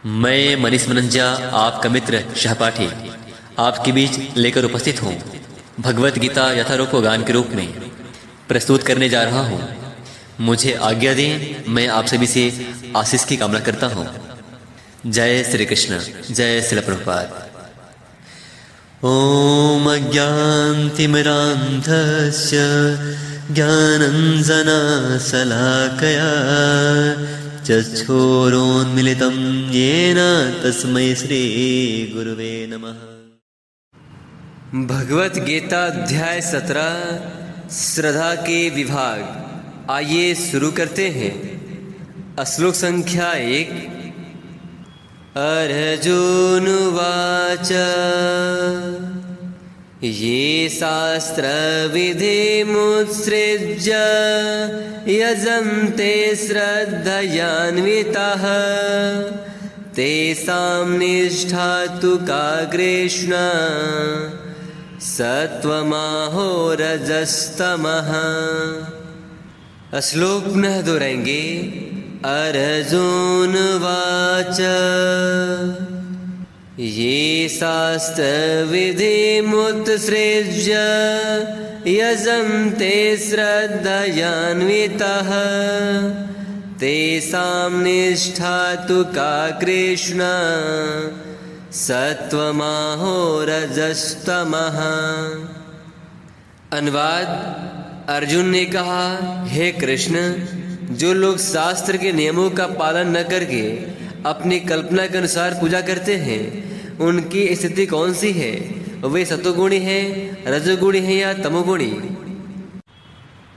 मैं मनीष मनंजा, आपका मित्र सहपाठी, आपके बीच लेकर उपस्थित हूँ। भगवत गीता यथारूप गान के रूप में प्रस्तुत करने जा रहा हूँ। मुझे आज्ञा दें, मैं आप सभी से आशीष की कामना करता हूँ। जय श्री कृष्ण, जय श्री प्रभुपाद। ओम अज्ञानतिमिरान्धस्य ज्ञानञ्जनशलाकया चक्षुरोन्मिलितं येन तस्मै श्री गुरुवे नमः। भगवत गीता अध्याय 17 श्रद्धा के विभाग। आइए शुरू करते हैं। श्लोक संख्या 1। अर्जुनुवाच ये शास्त्र विधिमुत्सृज्य यजन्ते श्रद्धयान्विताः तेषां निष्ठा तु का कृष्ण सत्वमाहो रजस्तमः। श्लोक पुनः दोहराएंगे। अर्जुनवाच ये शास्त्र विधिमुत्सृज्य यजन्ते श्रद्धयान्विताः तेषां निष्ठा तु का कृष्ण सत्वमाहो रजस्तमः। अनुवाद। अर्जुन ने कहा, हे कृष्ण, जो लोग शास्त्र के नियमों का पालन न करके अपनी कल्पना के अनुसार पूजा करते हैं, उनकी स्थिति कौन सी है? वे सतोगुणी हैं, रजोगुणी हैं या तमोगुणी?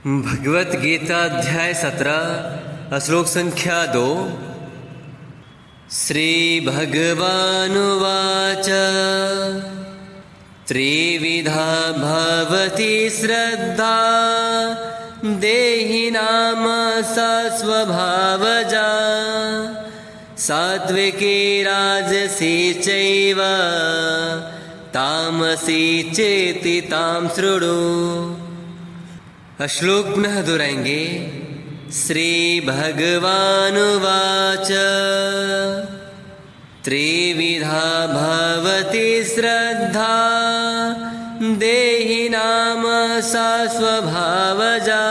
भगवत गीता अध्याय 17 श्लोक संख्या 2। श्री भगवानुवाच त्रिविधा भवति श्रद्धा देहिनां सा स्वभावजा सात्विकी राजसी चैव तामसी चेति तां शृणु। श्लोक पुनः दोहराएंगे। श्री भगवानुवाच त्रिविधा भवति श्रद्धा देहिनां सा स्वभावजा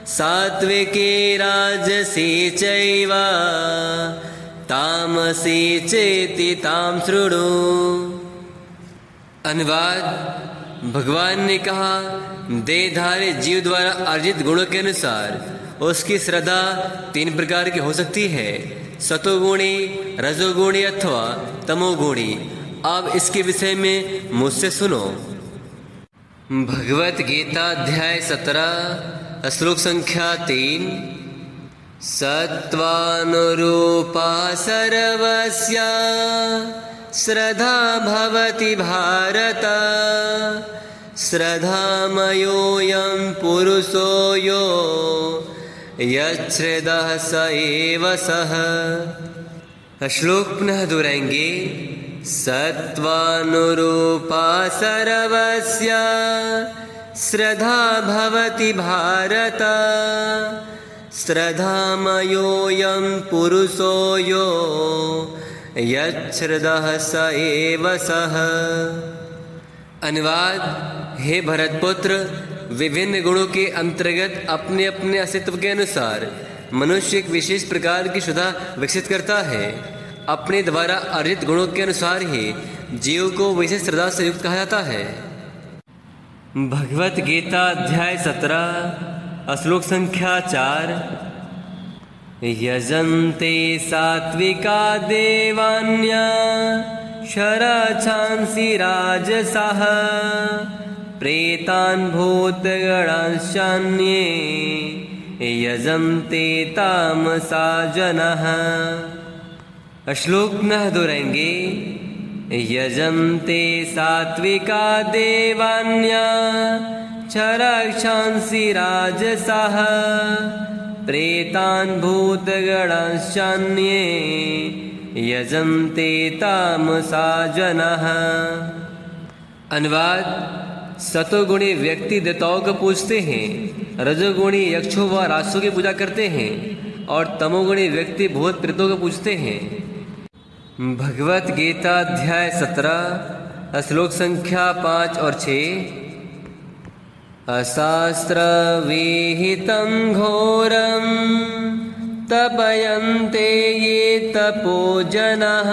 सात्विकी राजसी चैव तामसी चेति तां शृणु। अनुवाद। भगवान ने कहा, देहधारी जीव द्वारा अर्जित गुणों के अनुसार उसकी श्रद्धा 3 प्रकार की हो सकती है, सतोगुणी, रजोगुणी अथवा तमोगुणी। अब इसके विषय में मुझसे सुनो। भगवत गीता अध्याय 17 श्लोक संख्या 3। सत्त्वानुरूपा सर्वस्य श्रद्धा भवति भारत श्रद्धामयोऽयं पुरुषो यो यच्छ्रद्धः स एव सः। श्लोक पुनः दोहराएंगे। सत्त्वानुरूपा सर्वस्य श्रद्धा भवति भारत श्रद्धामयोऽयं पुरुषो यो यच्छ्रद्धः स एव सः। अनुवाद। हे भरतपुत्र, विभिन्न गुणों के अंतर्गत अपने अपने अस्तित्व के अनुसार मनुष्य एक विशेष प्रकार की श्रद्धा विकसित करता है। अपने द्वारा अर्जित गुणों के अनुसार ही जीव को विशेष श्रद्धा से युक्त कहा जाता है। भगवत गीता अध्याय 17 श्लोक संख्या 4। यजन्ते सात्विका देवान्या शरच्छांसि राजसाः प्रेतान् भूतगणांश्चान्ये यजन्ते तामसा जनाः। श्लोक पुनः दोहराएंगे। यजन्ते सात्विका देवान्या शरच्छांसि राजसाः प्रेतान् भूतगणांश्चान्ये यजन्ते तामसा जनाः। अनुवाद। सतोगुणी व्यक्ति देवताओं को पूजते हैं, रजोगुणी यक्षों व राक्षसों की पूजा करते हैं और तमोगुणी व्यक्ति भूत प्रेतों को पूजते हैं। भगवत गीता अध्याय 17 श्लोक संख्या 5 और 6। अशास्त्र विहितं घोरं तपयन्ते ये तपो जनः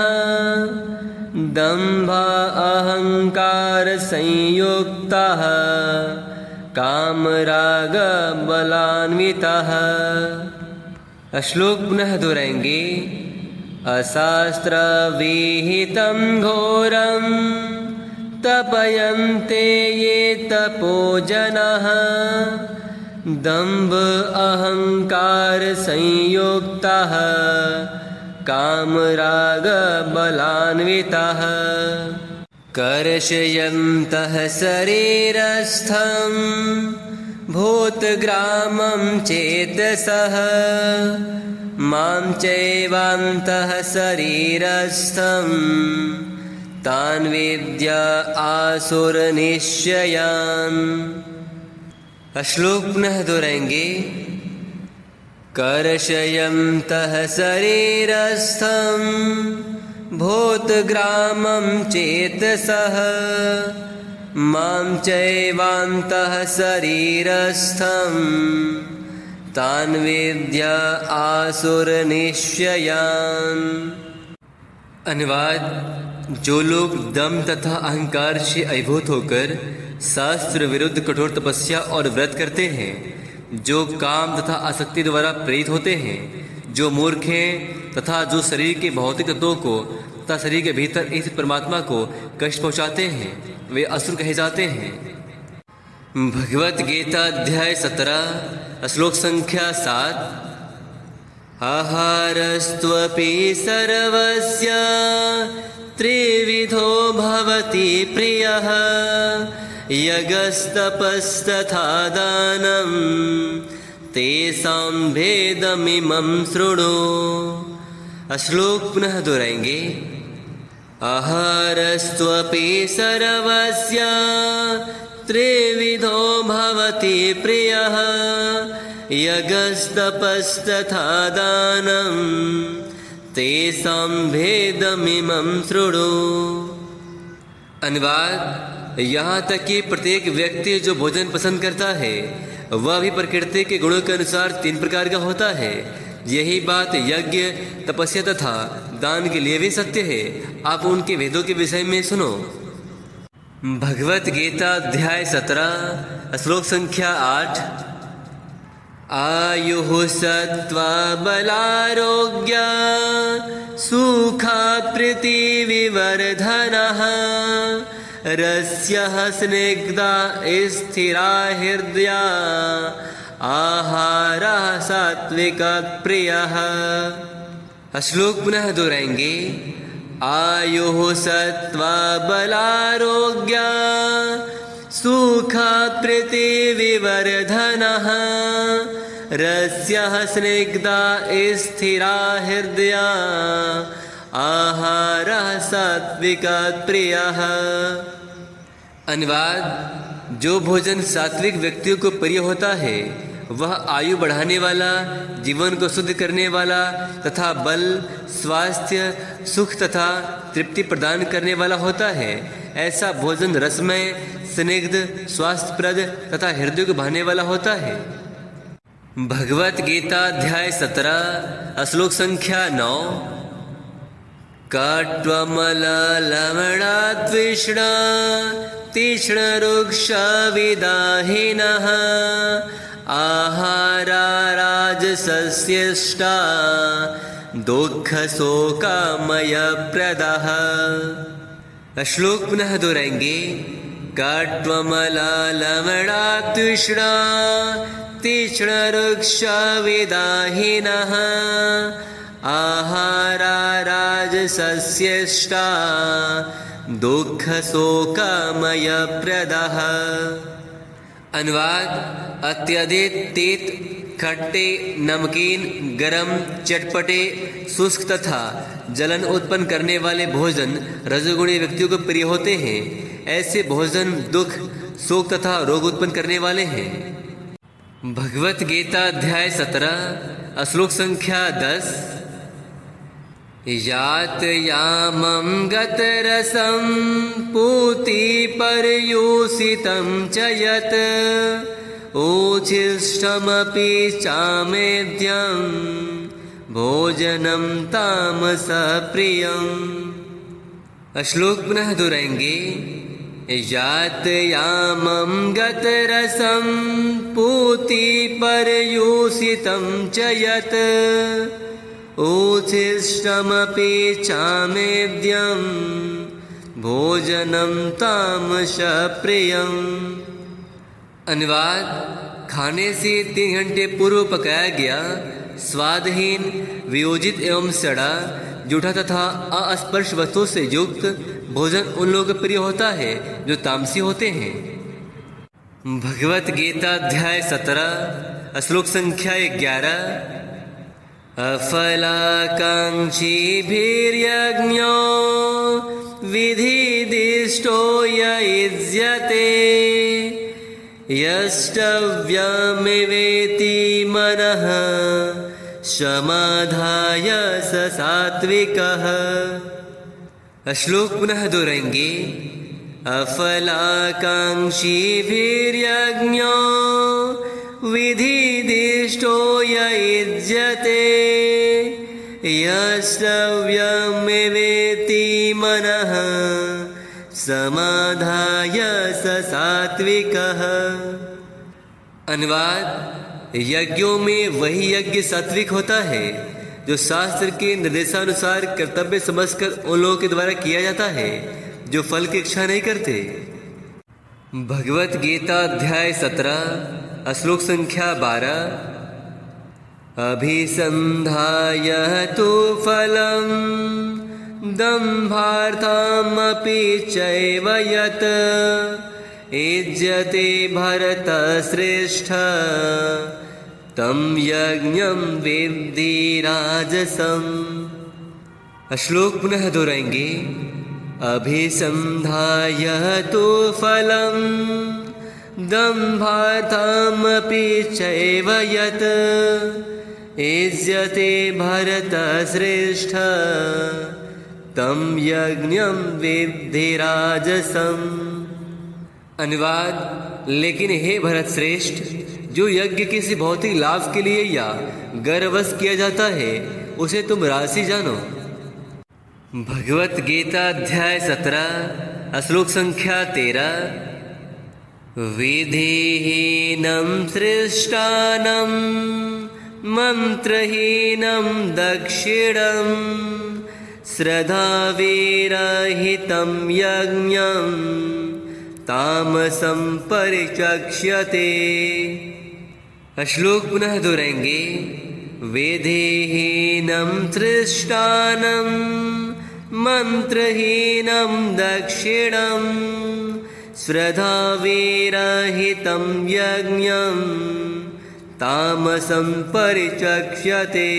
दम्भ अहंकार संयुक्तः कामराग बलान्वितः। श्लोक पुनः दोहराएंगे। अशास्त्र विहितं घोरं तपयन्ते ये तपो जनः दम्भ अहंकार संयुक्तः कामराग बलान्वितः। कर्षयन्तः शरीरस्थं भूतग्रामं चेतसः मां चैवान्तः शरीरस्थं तान् विद्या आसुरनिश्चयान्। श्लोक पुनः दोहराएंगे। कर्षयन्तः शरीरस्थं भूतग्रामं चेतसः मां चैवान्तः शरीरस्थं तान् विद्या आसुरनिश्चयान्। अनुवाद। जो लोग दम तथा अहंकार से अभिभूत होकर शास्त्र विरुद्ध कठोर तपस्या और व्रत करते हैं, जो काम तथा आसक्ति द्वारा प्रेरित होते हैं, जो मूर्ख हैं तथा जो शरीर के भौतिक तत्वों को तथा शरीर के भीतर स्थित परमात्मा को कष्ट पहुँचाते हैं, वे असुर कहे जाते हैं। भगवत गीता अध्याय 17 श्लोक संख्या 7। आहारस्त्वपि सर्वस्य त्रिविधो भवति प्रियः यज्ञस्तपस्तथा दानं तेषां भेदमिमं शृणु। श्लोक पुनः दोहराएंगे। आहारस्त्वपि सर्वस्य त्रिविधो भवति प्रियः यज्ञस्तपस्तथा दानं तेषां भेदमिमं शृणु। अनुवाद। यहाँ तक कि प्रत्येक व्यक्ति जो भोजन पसंद करता है वह भी प्रकृति के गुणों के अनुसार 3 प्रकार का होता है। यही बात यज्ञ, तपस्या तथा दान के लिए भी सत्य है। आप उनके भेदों के विषय में सुनो। भगवत गीता अध्याय 17 श्लोक संख्या 8। आयुः सत्त्वा बलारोग्य सुखाप्रीतिविवर्धनः रस्यः स्निग्धा स्थिरा हृदया आहारः सात्विकः प्रियः। श्लोक पुनः दोहराएंगे। आयुः सत्त्वा बलारोग्य सुखाप्रीतिविवर्धनः रस्यः स्निग्धा स्थिरा हृदया आहारः सात्विकः प्रियः। अनुवाद। जो भोजन सात्विक व्यक्तियों को प्रिय होता है वह आयु बढ़ाने वाला, जीवन को शुद्ध करने वाला तथा बल, स्वास्थ्य, सुख तथा तृप्ति प्रदान करने वाला होता है। ऐसा भोजन रसमय, स्निग्ध, स्वास्थ्यप्रद तथा हृदय को भाने वाला होता है। भगवत गीता अध्याय 17 श्लोक संख्या 9। कट्वमललवणाद्विष्णा तीक्ष्णरुक्षविदाहिनः आहारा राजसस्यष्टा दुःखशोकामयप्रदः। श्लोक पुनः दोहराएंगे। कट्वमललवणाद्विष्णा तीक्ष्णरुक्षविदाहिनः आहारा राजसस्यष्टा दुःखशोकामयप्रदः। अनुवाद। अत्यधिक तीत, खट्टे, नमकीन, गरम, चटपटे, शुष्क तथा जलन उत्पन्न करने वाले भोजन रजोगुणी व्यक्तियों को प्रिय होते हैं। ऐसे भोजन दुख, शोक तथा रोग उत्पन्न करने वाले हैं। भगवत गीता अध्याय 17 श्लोक संख्या 10। यातयामं गतरसं पूतिपर्युषितं च यत् उच्छिष्टमपि चामेध्यं भोजनं तामसप्रियम्। श्लोक पुनः दोहराएंगे। यातयामं गतरसं पूतिपर्युषितं च यत् उच्छिष्टमपि चामेध्यं भोजनं तामसप्रियम्। अनुवाद: खाने से 3 घंटे पूर्व पकाया गया स्वादहीन, वियोजित एवं सड़ा, जूठा तथा अस्पर्श वस्तुओं से युक्त भोजन उन लोगों को प्रिय होता है जो तामसी होते हैं। भगवत गीता अध्याय 17 श्लोक संख्या 11। अफलाकांक्षीभिर्यज्ञो विधिदिष्टो युज्यते यष्टव्यमेवेति मनः समाधाय स सात्विकः। श्लोक पुनः दोहराएंगे। अफलाकांक्षीभिर्यज्ञो विधिदिष्टो युज्यते यष्टव्यमेवेति मनः समाधाय स सात्विकः। अनुवाद: यज्ञों में वही यज्ञ सात्विक होता है जो शास्त्र के निर्देशानुसार कर्तव्य समझकर उन लोगों के द्वारा किया जाता है जो फल की इच्छा नहीं करते। भगवत गीता अध्याय 17 श्लोक संख्या 12। अभिसंधाय तु फलं दम्भार्थमपि चैव यत् युज्यते भरतश्रेष्ठ तं यज्ञं विद्धि राजसम्। श्लोक पुनः दोहराएंगे। अभिसंधाय तु फलं दम्भार्थमपि चैव यत् युज्यते भरतश्रेष्ठ तं यज्ञं विद्धि राजसम्। अनुवाद: लेकिन हे भरत श्रेष्ठ, जो यज्ञ किसी भौतिक लाभ के लिए या गर्ववश किया जाता है उसे तुम राशि जानो। भगवत गीता अध्याय 17 श्लोक संख्या 13। विधिहीनं सृष्टानं मंत्रहीनं दक्षिणं श्रद्धाविरहितं यज्ञं तामसं परिचक्ष्यते। श्लोक पुनः दोहराएंगे। विधिहीनं सृष्टानं मंत्रहीनं दक्षिणं श्रद्धाविरहितं यज्ञं तामसं परिचक्ष्यते।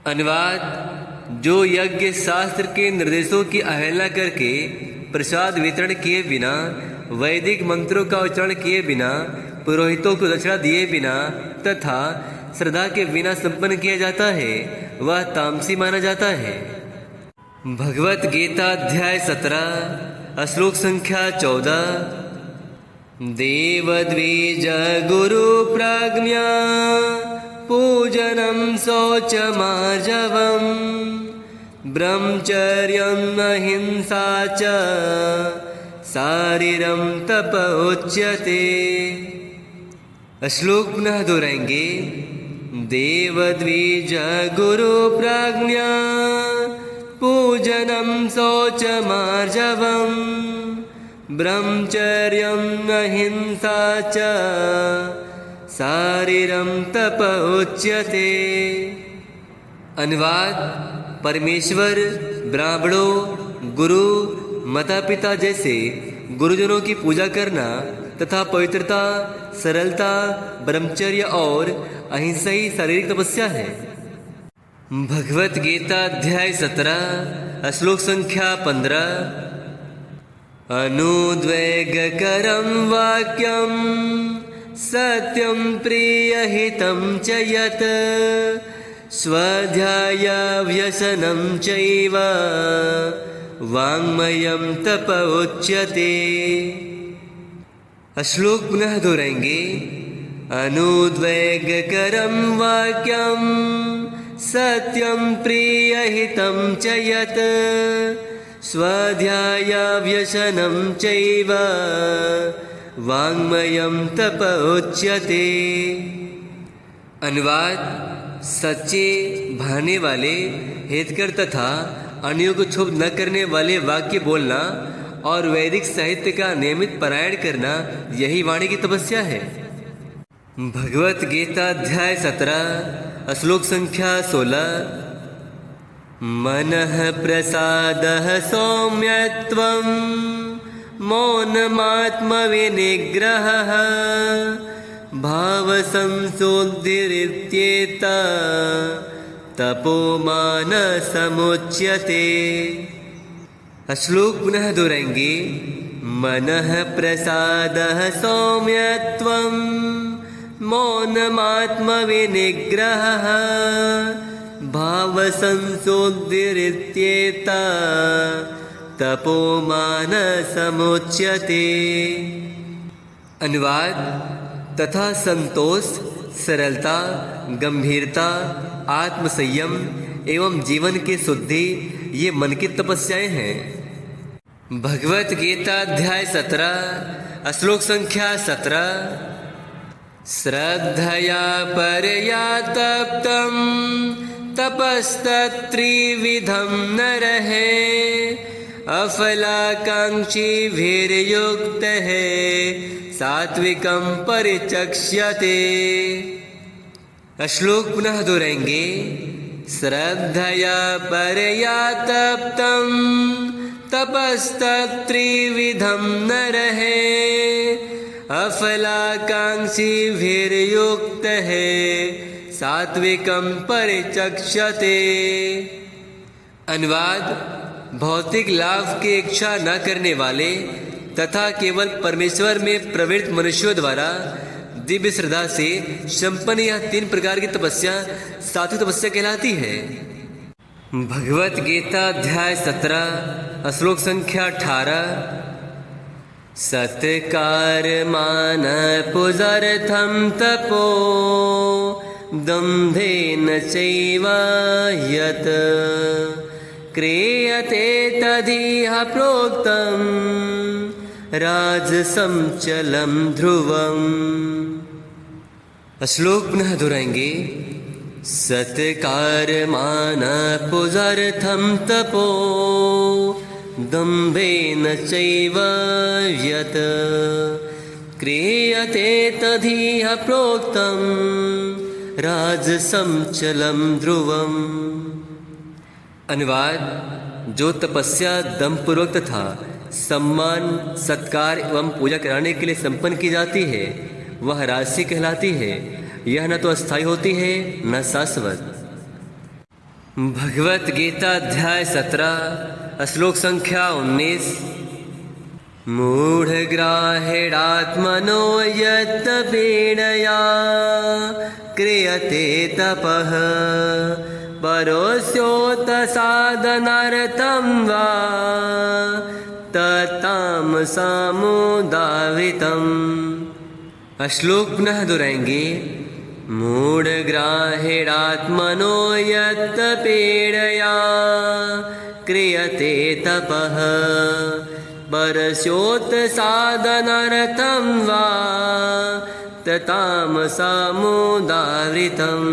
अनुवाद: जो यज्ञ शास्त्र के निर्देशों की अवहेलना करके प्रसाद वितरण किए बिना, वैदिक मंत्रों का उच्चारण किए बिना, पुरोहितों को दक्षिणा दिए बिना तथा श्रद्धा के बिना संपन्न किया जाता है वह तामसी माना जाता है। भगवत गीता अध्याय 17 श्लोक संख्या 14। देवद्विज गुरु प्रज्ञा पूजनं शौचमार्जवम् ब्रह्मचर्यं अहिंसा च शारीरं तप उच्यते। श्लोक पुनः दोहराएंगे। देवद्विज गुरु प्रज्ञा पूजनं शौचमार्जवम् ब्रह्मचर्यं अहिंसा च शारीरं तप उच्यते। अनुवाद: परमेश्वर, ब्राह्मणों, गुरु, माता पिता जैसे गुरुजनों की पूजा करना तथा पवित्रता, सरलता, ब्रह्मचर्य और अहिंसा ही शारीरिक तपस्या है। भगवत गीता अध्याय 17 श्लोक संख्या 15। अनुद्वेगकरं वाक्यं सत्यं प्रियहितं च यत् स्वाध्यायाभ्यसनं चैव वाङ्मयं तप उच्यते। श्लोक पुनः दोहराएंगे। अनुद्वेगकरं वाक्यं सत्यं प्रियहितं च यत् स्वाध्यायाभ्यसनं चैव वाङ्मयं तप उच्यते। अनुवाद: सच्चे, भाने वाले, हितकर तथा अन्यों को क्षुब्ध न करने वाले वाक्य बोलना और वैदिक साहित्य का नियमित पारायण करना, यही वाणी की तपस्या है। भगवत गीता अध्याय 17 श्लोक संख्या 16। मनः प्रसादः सौम्यत्वं मौनमात्मविनिग्रहः भावसंशोधिरित्येता तपोमानसमुच्यते। श्लोक पुनः दोहराएंगे। मनः प्रसादः सौम्यत्वं मौनमात्मविनिग्रहः भावसंशोधिरित्येता तपोमानसमुच्यते। अनुवाद: तथा संतोष, सरलता, गंभीरता, आत्मसंयम एवं जीवन की शुद्धि, ये मन की तपस्याएं हैं। भगवत गीता अध्याय 17 श्लोक संख्या 17। श्रद्धया परया तप्तं तपस्तत्त्रिविधं नरः अफलाकांक्षी भीर्युक्तः सात्विकं परिचक्ष्यते। श्लोक पुनः दोहराएंगे। श्रद्धया परया तप्तं तपस्तत्त्रिविधं नरः अफलाकांक्षी भीर्युक्तः सात्विकं परिचक्ष्यते। अनुवाद: भौतिक लाभ की इच्छा न करने वाले तथा केवल परमेश्वर में प्रवृत्त मनुष्यों द्वारा दिव्य श्रद्धा से संपन्न यह 3 प्रकार की तपस्या सात्विक तपस्या कहलाती है। भगवत गीता अध्याय 17 श्लोक संख्या 18। सत्कारमान पुजर्थं तपो दम्भेन चैव यत् क्रियते तदिह प्रोक्तं राजसं चलं ध्रुवम्। श्लोक पुनः दोहराएंगे। सत्कारमान पुजर्थं तपो दम्भेन चैव यत् क्रियते तदिह प्रोक्तं राजसं चलं ध्रुवम्। अनुवाद: जो तपस्या दम पूर्वक तथा सम्मान, सत्कार एवं पूजा कराने के लिए संपन्न की जाती है, वह राजसी कहलाती है। यह न तो अस्थायी होती है न शाश्वत। भगवत गीता अध्याय 17 श्लोक संख्या 19। मूढ़ग्राहेणात्मनो यत्तपीडया क्रियते तपः परोस्योतसाधनार्थं वा तत्तामसामुदाहृतम्। श्लोक पुनः दोहराएंगे। मूढ़ग्राहेणात्मनो यत्तपीडया क्रियते तपः परस्योत्साधनार्थं वा तत्तामसामुदाहृतम्।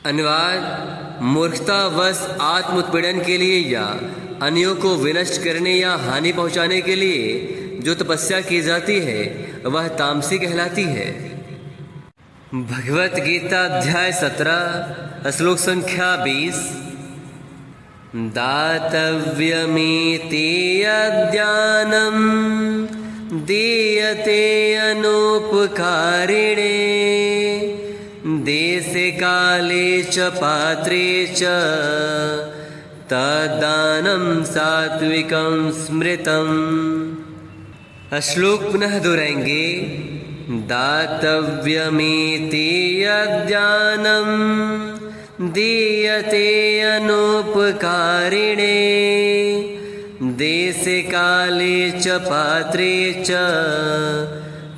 अनुवाद: मूर्खतावश आत्म उत्पीड़न के लिए या अन्यों को विनष्ट करने या हानि पहुंचाने के लिए जो तपस्या की जाती है, वह तामसी कहलाती है। भगवत गीता अध्याय 17 श्लोक संख्या 20। दातव्यमिति यद्दानं दीयते अनुपकारिणे देशे काले च पात्रे च तद्दानं सात्विकं स्मृतम्। श्लोक पुनः दोहराएंगे। दातव्यमिति यद्दानं दीयते अनुपकारिणे देशे काले च पात्रे च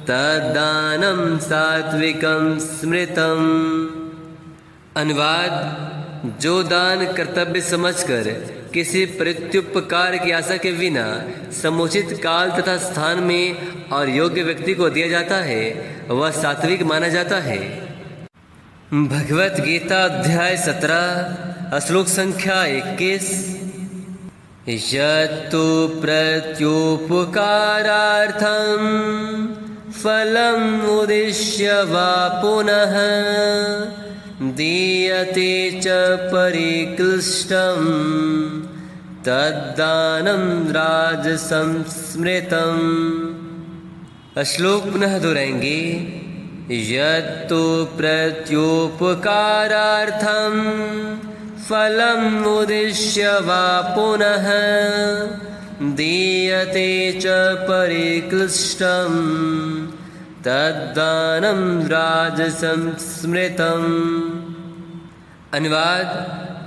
तद्दानं सात्विकं स्मृतम्। अनुवाद: जो दान कर्तव्य समझकर किसी प्रत्युपकार की आशा के बिना समुचित काल तथा स्थान में और योग्य व्यक्ति को दिया जाता है वह सात्विक माना जाता है। भगवत गीता अध्याय 17 श्लोक संख्या 21। यत्तु प्रत्युपकारार्थं फलम् उद्दिश्य वा पुनः दीयते च परिक्लिष्टं तद्दानं राजसं स्मृतम्। श्लोक पुनः दोहराएंगे। यत्तु प्रत्युपकारार्थं फलम् उद्दिश्य वा पुनः दीयते च परिक्लिष्टं तद्दानं राजसं स्मृतम्। अनुवाद: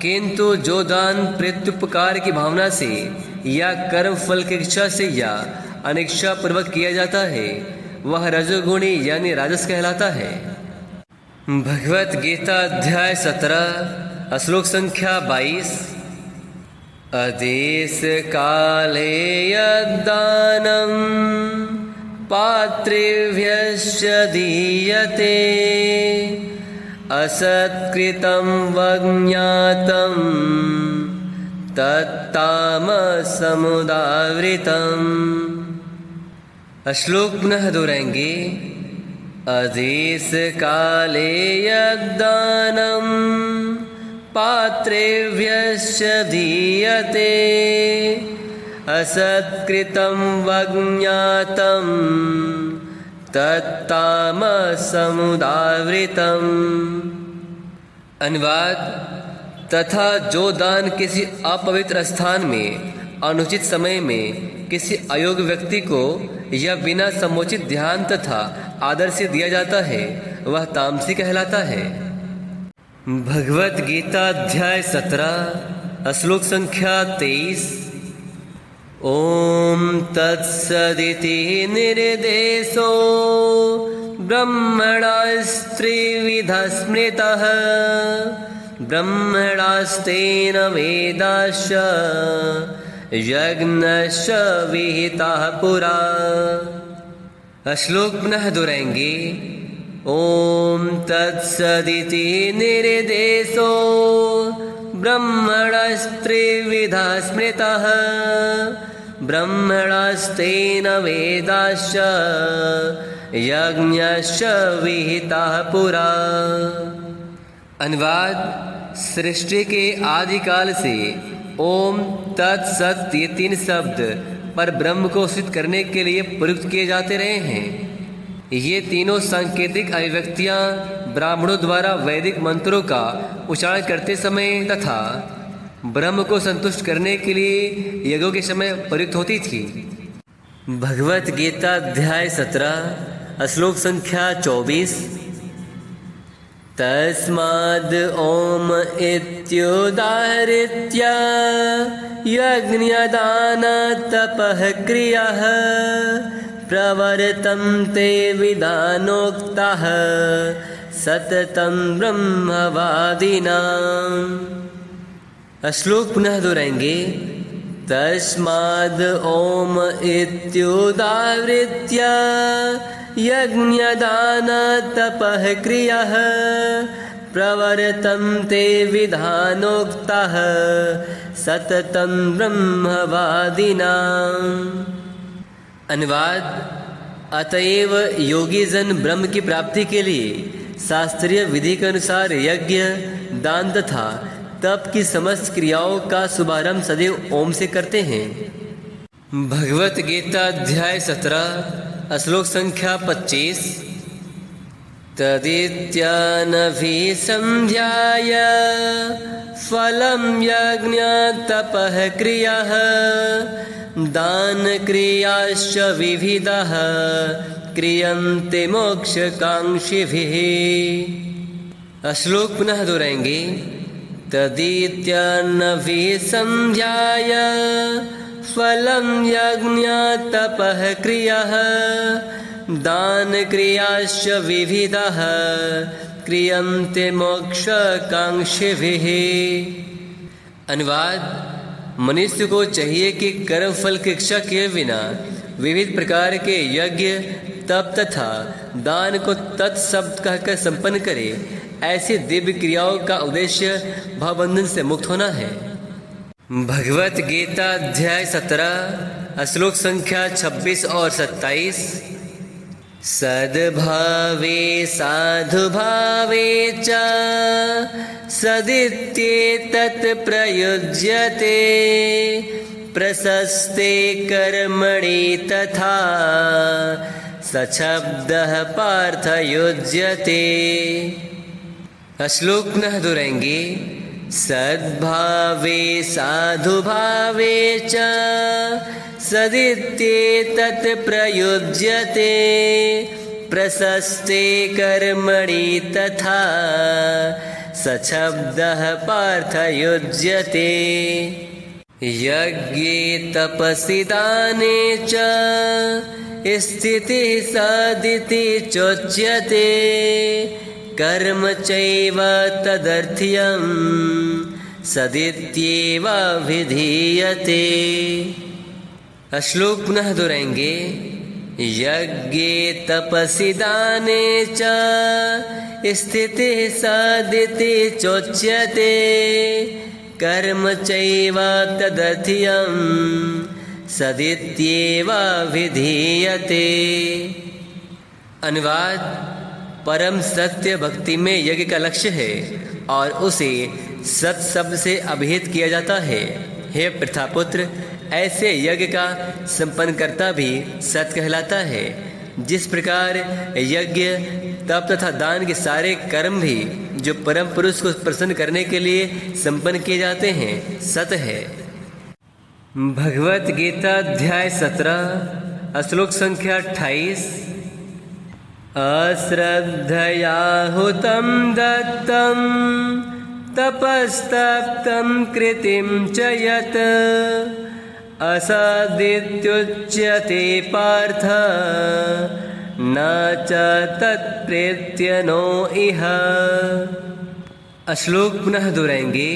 किंतु जो दान प्रत्युपकार की भावना से या कर्म फल की इच्छा से या अनिच्छा पूर्वक किया जाता है वह रजोगुणी यानी राजस कहलाता है। भगवत गीता अध्याय 17 श्लोक संख्या 22। अदेश काले यद्दानं पात्रेभ्यश्च दीयते असत्कृतं वज्ञातं तत्तामसमुदावृतम्। श्लोक पुनः दोहराएंगे। अदेश काले यद्दानं पात्रेभ्यश्च दीयते असत्कृतं वज्ञातं तत्तामसमुदावृतम्। अनुवाद: तथा जो दान किसी अपवित्र स्थान में अनुचित समय में किसी अयोग्य व्यक्ति को या बिना समुचित ध्यान तथा आदर से दिया जाता है वह तामसी कहलाता है। भगवत गीता अध्याय 17 श्लोक संख्या 23। ओम तत्सदिति निर्देशो ब्रह्मणास्त्रिविधा स्मृतः ब्रह्मणास्तेन वेदाश्च यज्ञश्च विहिताः पुरा। श्लोक पुनः दोहराएंगे। ओम तत्सदिति निर्देशो ब्रह्मणस्त्रिविधा स्मृतः ब्रह्मणास्तेन वेदाश्च यज्ञश्च विहिताः पुरा। अनुवाद: सृष्टि के आदिकाल से ओम तत्सत ये 3 शब्द पर ब्रह्म को सिद्ध करने के लिए प्रयुक्त किए जाते रहे हैं। ये तीनों सांकेतिक अभिव्यक्तियाँ ब्राह्मणों द्वारा वैदिक मंत्रों का उच्चारण करते समय तथा ब्रह्म को संतुष्ट करने के लिए यज्ञों के समय प्रयुक्त होती थी। भगवत गीता अध्याय 17 श्लोक संख्या 24। तस्माद् ओम इत्युदाहृत्य यज्ञदान तपः क्रियाः प्रवर्तन्ते विधानोक्ताः सततं ब्रह्मवादिनाम्। श्लोक पुनः दोहराएंगे। तस्माद् ओम इत्युदाहृत्य यज्ञदान तपः क्रियाः प्रवर्तन्ते विधानोक्ताः सततं ब्रह्मवादिनाम्। अनुवाद: अतएव योगी जन ब्रह्म की प्राप्ति के लिए शास्त्रीय विधि के अनुसार यज्ञ दान तथा तप की समस्त क्रियाओं का शुभारंभ सदैव ओम से करते हैं। भगवत गीता अध्याय 17 श्लोक संख्या 25। तदित्यानभिसंध्याय फलं यज्ञ तपः क्रियाः दान क्रियाश्च विविधाः क्रियन्ते मोक्षकांक्षिभिः। श्लोक पुनः दोहराएंगे। तदित्यन्नभिसंध्याय फलं यज्ञतपः क्रियः दानक्रियाश्च विविधः क्रियन्ते मोक्षकांक्षिभिः। अनुवाद: मनुष्य को चाहिए कि कर्म फल की इच्छा किए बिना विविध प्रकार के यज्ञ, तप तथा दान को तत्शब्द कहकर संपन्न करे। ऐसी दिव्य क्रियाओं का उद्देश्य भवबंधन से मुक्त होना है। भगवत गीता अध्याय 17 श्लोक संख्या 26 और 27। सद्भावे साधुभावे च सदित्येतत् प्रयुज्यते प्रशस्ते कर्मणि तथा सशब्दः पार्थ युज्यते। श्लोक पुनः दोहराएंगे। सद्भावे साधुभावे च सदित्येतत् प्रयुज्यते प्रशस्ते कर्मणि तथा सशब्दः पार्थ युज्यते। यज्ञे तपसि दाने च स्थितिः सदिति चोच्यते कर्म चैव तदर्थ्यं सदित्येव विधीयते। श्लोक पुनः दोहराएंगे। यज्ञे तपसि दाने च स्थितिः सदिति चोच्यते कर्म चैव तदर्थ्यं सदित्येव विधीयते। अनुवाद: परम सत्य भक्ति में यज्ञ का लक्ष्य है और उसे सत शब्द से अभिहित किया जाता है। हे प्रथापुत्र, ऐसे यज्ञ का संपन्न करता भी सत कहलाता है। जिस प्रकार यज्ञ, तप तथा दान के सारे कर्म भी जो परम पुरुष को प्रसन्न करने के लिए संपन्न किए जाते हैं, सत है। भगवत गीता अध्याय 17 श्लोक संख्या 28। अश्रद्धया हुतं दत्तं तपस्तप्तं कृतिं च यत् असदित्युच्यते पार्थ न च तत्प्रेत्य नो इह। श्लोक पुनः दोहराएंगे।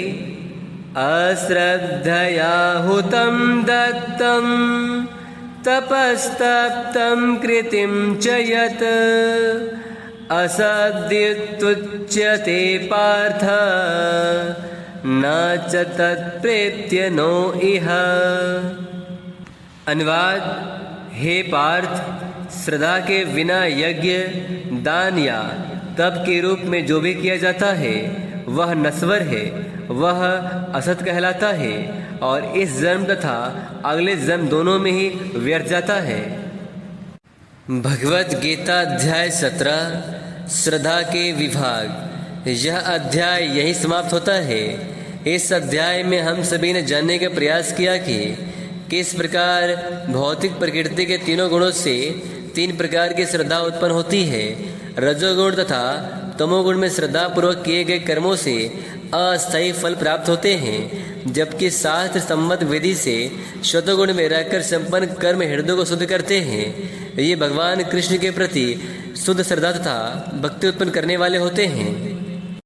अश्रद्धया हुतं दत्तं तपस्तप्तं कृतिं च यत् असदित्युच्यते पार्थ न च तत्प्रेत्य नो इह। अनुवाद: हे पार्थ, श्रद्धा के बिना यज्ञ, दान या तप के रूप में जो भी किया जाता है वह नश्वर है, वह असत कहलाता है और इस जन्म तथा अगले जन्म दोनों में ही व्यर्थ जाता है। भगवत गीता अध्याय 17 श्रद्धा के विभाग। यह अध्याय यही समाप्त होता है। इस अध्याय में हम सभी ने जानने का प्रयास किया कि किस प्रकार भौतिक प्रकृति के तीनों गुणों से 3 प्रकार की श्रद्धा उत्पन्न होती है। रजोगुण तथा तमोगुण में श्रद्धा पूर्वक किए गए कर्मों से अस्थायी फल प्राप्त होते हैं, जबकि शास्त्र सम्मत विधि से शतगुण में रहकर संपन्न कर्म हृदय को शुद्ध करते हैं। ये भगवान कृष्ण के प्रति शुद्ध श्रद्धा तथा भक्ति उत्पन्न करने वाले होते हैं।